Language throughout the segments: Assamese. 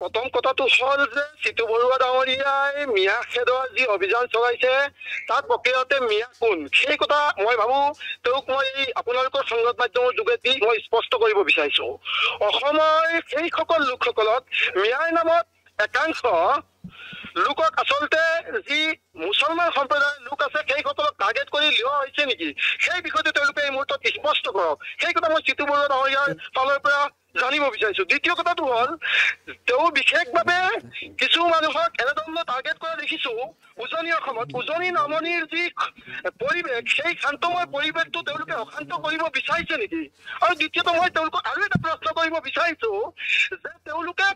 প্ৰথম কথাটো হ'ল যে চিতু বৰুৱা ডাঙৰীয়াই মিয়া খেদৰ যি অভিযান চলাইছে তাৰ প্ৰক্ৰিয়াতে মিয়া কোন সেই কথা মই ভাবো তেওঁক মই আপোনালোকৰ সংবাদ মাধ্যমৰ যোগেদি মই স্পষ্ট কৰিব বিচাৰিছো। অসমৰ সেইসকল লোকসকলক মিয়াৰ নামত একাংশ লোকক আচলতে যি মুছলমান সম্প্ৰদায়ৰ লোক আছে সেইসকলক টাৰ্গেট কৰি লোৱা হৈছে নেকি সেই বিষয়টো তেওঁলোকে এই মুহূৰ্তত স্পষ্ট কৰক। সেই কথা মই চিতু বৰুৱা ডাঙৰীয়াৰ ফালৰ পৰা জানিব বিচাৰিছো। দ্বিতীয় কথাটো হ'ল তেওঁ বিশেষভাৱে কিছু মানুহক এনেধৰণৰ টাৰ্গেট কৰা দেখিছো উজনি অসমত উজনি নামনিৰ যি পৰিৱেশ সেই শান্তময় পৰিৱেশটো তেওঁলোকে অশান্ত কৰিব বিচাৰিছে নেকি। আৰু দ্বিতীয়তে মই তেওঁলোকক আৰু এটা প্ৰশ্ন কৰিব বিচাৰিছো যে তেওঁলোকে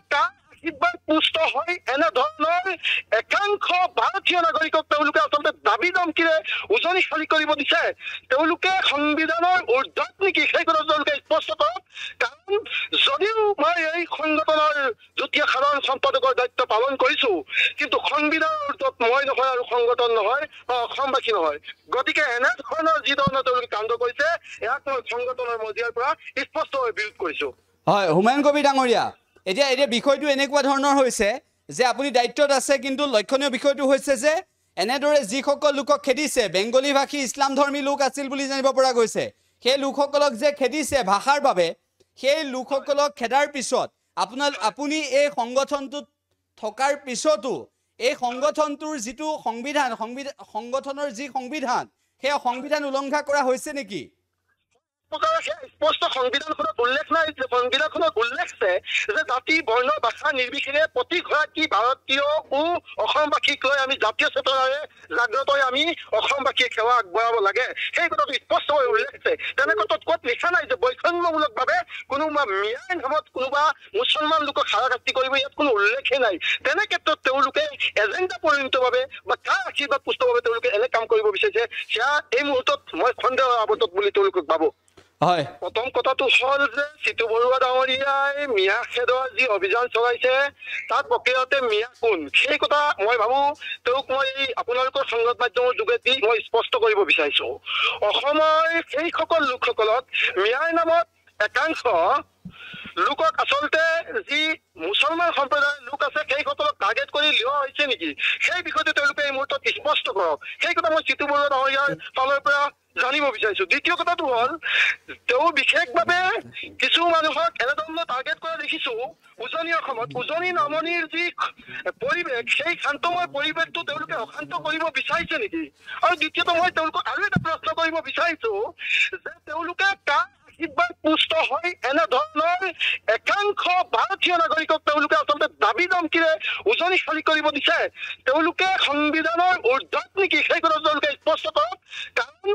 আশীৰ্বাদ পুষ্ট হৈ এনেধৰণৰ একাংশ ভাৰতীয় নাগৰিকক তেওঁলোকে আচলতে দাবী ধমকিৰে উজনি খালি কৰিব দিছে। তেওঁলোকে সংবিধানৰ ঊৰ্ধত নেকি সেই কথা তেওঁলোকে স্পষ্ট কৰক। কাৰণ যদিও মই এই সংগঠনৰ যুটীয়া সাধাৰণ সম্পাদকৰ দায়িত্ব পালন কৰিছো কিন্তু সংবিধানৰ ঊৰ্ধত মই নহয় আৰু সংগঠন নহয় বা অসমবাসী নহয়। গতিকে এনেধৰণৰ যি ধৰণৰ তেওঁলোকে কাণ্ড কৰিছে ইয়াক মই সংগঠনৰ মজিয়াৰ পৰা স্পষ্টভাৱে বিৰোধ কৰিছো। হয় হুমায়ুন কবিৰ ডাঙৰীয়া, এতিয়া বিষয়টো এনেকুৱা ধৰণৰ হৈছে যে আপুনি দায়িত্বত আছে কিন্তু লক্ষণীয় বিষয়টো হৈছে যে এনেদৰে যিসকল লোকক খেদিছে বেংগলী ভাষী ইছলাম ধৰ্মী লোক আছিল বুলি জানিব পৰা গৈছে। সেই লোকসকলক যে খেদিছে ভাষাৰ বাবে সেই লোকসকলক খেদাৰ পিছত আপুনি এই সংগঠনটোত থকাৰ পিছতো এই সংগঠনটোৰ যিটো সংগঠনৰ যি সংবিধান সেই সংবিধান উলংঘা কৰা হৈছে নেকি? স্পষ্ট সংবিধানখনত উল্লেখ নাই যে সংবিধানখনত উল্লেখ আছে যে জাতি বৰ্ণ ভাষা নিৰ্বিশেষে প্ৰতিগৰাকী ভাৰতীয় অসমবাসীক লৈ আমি জাতীয় চেতনাৰে জাগ্ৰত হৈ আমি অসমবাসীক সেৱা আগবঢ়াব লাগে সেই কথাটো স্পষ্টভাৱে উল্লেখ আছে। তেনে কথাত ক'ত লিখা নাই যে বৈষম্যমূলকভাৱে কোনোবা মিয়াৰ নামত কোনোবা মুছলমান লোকক হাৰাশাস্তি কৰিব ইয়াত কোনো উল্লেখেই নাই। তেনে ক্ষেত্ৰত তেওঁলোকে এজেণ্ডা পৰিণতভাৱে বা কাৰ আশীৰ্বাদ পুষ্টভাৱে তেওঁলোকে এনে কাম কৰিব বিচাৰিছে সেয়া এই মুহূৰ্তত মই সন্দেহৰ আৱৰ্তত বুলি তেওঁলোকক ভাবো। হয় প্ৰথম কথাটো হ'ল যে চিতু বৰুৱা ডাঙৰীয়াই মিয়া খেদৰ যি অভিযান চলাইছে তাৰ প্ৰক্ৰিয়াতে মিয়া কোন সেই কথা মই ভাবো তেওঁক মই আপোনালোকৰ সংবাদ মাধ্যমৰ যোগেদি মই স্পষ্ট কৰিব বিচাৰিছো। অসমৰ সেইসকল লোকসকলক মিয়াৰ নামত একাংশ লোকক আচলতে যি মুছলমান সম্প্ৰদায়ৰ লোক আছে সেইসকলক টাৰ্গেট কৰি লোৱা হৈছে নেকি সেই বিষয়টো তেওঁলোকে এই মুহূৰ্তত স্পষ্ট কৰক। সেই কথা মই চিতু বৰুৱা ডাঙৰীয়াৰ ফালৰ পৰা জানিব বিচাৰিছো। দ্বিতীয় কথাটো হ'ল তেওঁ বিশেষভাৱে কিছু মানুহক এনেধৰণৰ টাৰ্গেট কৰা দেখিছো উজনি অসমত উজনি নামনিৰ যি পৰিৱেশ সেই শান্তময় পৰিৱেশটো তেওঁলোকে অশান্ত কৰিব বিচাৰিছে নেকি। আৰু দ্বিতীয়তে মই তেওঁলোকক আৰু এটা প্ৰশ্ন কৰিব বিচাৰিছো যে তেওঁলোকে আশীৰ্বাদ পুষ্ট হৈ এনেধৰণৰ একাংশ ভাৰতীয় নাগৰিকক তেওঁলোকে আচলতে দাবী ধমকিৰে উজনি খালি কৰিব দিছে। তেওঁলোকে সংবিধানৰ ঊৰ্ধত নেকি সেই কথা তেওঁলোকে স্পষ্ট কৰক। কাৰণ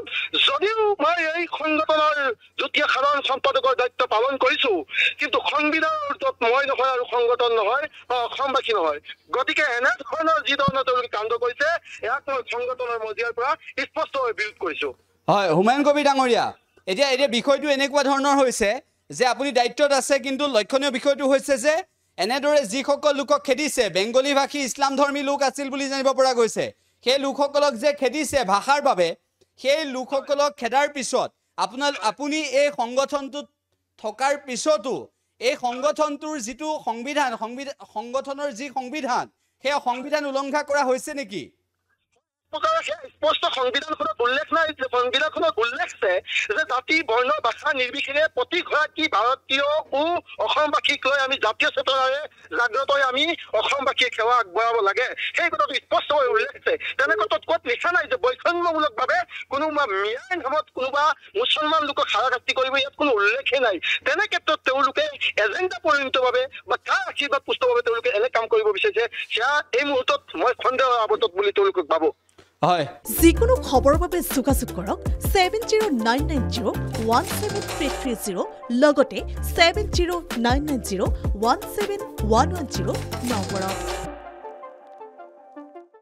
যদিও মই এই সংগঠনৰ যুটীয়া সাধাৰণ সম্পাদকৰ দায়িত্ব পালন কৰিছো কিন্তু সংবিধানৰ ঊৰ্ধত মই নহয় আৰু সংগঠন নহয় বা অসমবাসী নহয়। গতিকে এনেধৰণৰ যি ধৰণৰ তেওঁলোকে কাণ্ড কৰিছে ইয়াক মই সংগঠনৰ মজিয়াৰ পৰা স্পষ্টভাৱে বিৰোধ কৰিছো। হয় হুমায়ুন কবিৰ ডাঙৰীয়া, এতিয়া বিষয়টো এনেকুৱা ধৰণৰ হৈছে যে আপুনি দায়িত্বত আছে কিন্তু লক্ষণীয় বিষয়টো হৈছে যে এনেদৰে যিসকল লোকক খেদিছে বেংগলী ভাষী ইছলাম ধৰ্মী লোক আছিল বুলি জানিব পৰা গৈছে। সেই লোকসকলক যে খেদিছে ভাষাৰ বাবে সেই লোকসকলক খেদাৰ পিছত আপুনি এই সংগঠনটোত থকাৰ পিছতো এই সংগঠনটোৰ যিটো সংগঠনৰ যি সংবিধান সেই সংবিধান উলংঘা কৰা হৈছে নেকি? স্পষ্ট সংবিধানখনত উল্লেখ নাই যে সংবিধানখনত উল্লেখ আছে যে জাতি বৰ্ণ ভাষা নিৰ্বিশেষে প্ৰতিগৰাকী ভাৰতীয় অসমবাসীক লৈ আমি জাতীয় চেতনাৰে জাগ্ৰত হৈ আমি অসমবাসীক সেৱা আগবঢ়াব লাগে সেই কথাটো স্পষ্টভাৱে উল্লেখ আছে। তেনে কথাত ক'ত লিখা নাই যে বৈষম্যমূলকভাৱে কোনোবা মিয়াৰ নামত কোনোবা মুছলমান লোকক হাৰাশাস্তি কৰিব ইয়াত কোনো উল্লেখেই নাই। তেনে ক্ষেত্ৰত তেওঁলোকে এজেণ্ডা পৰিণতভাৱে বা কাৰ আশীৰ্বাদ পুষ্টভাৱে তেওঁলোকে এনে কাম কৰিব বিচাৰিছে সেয়া এই মুহূৰ্তত মই সন্দেহৰ আৱৰ্তত বুলি তেওঁলোকক ভাবো। যিকোনো খবৰৰ বাবে যোগাযোগ কৰক 7099017330 লগতে 7099017110 নম্বৰত।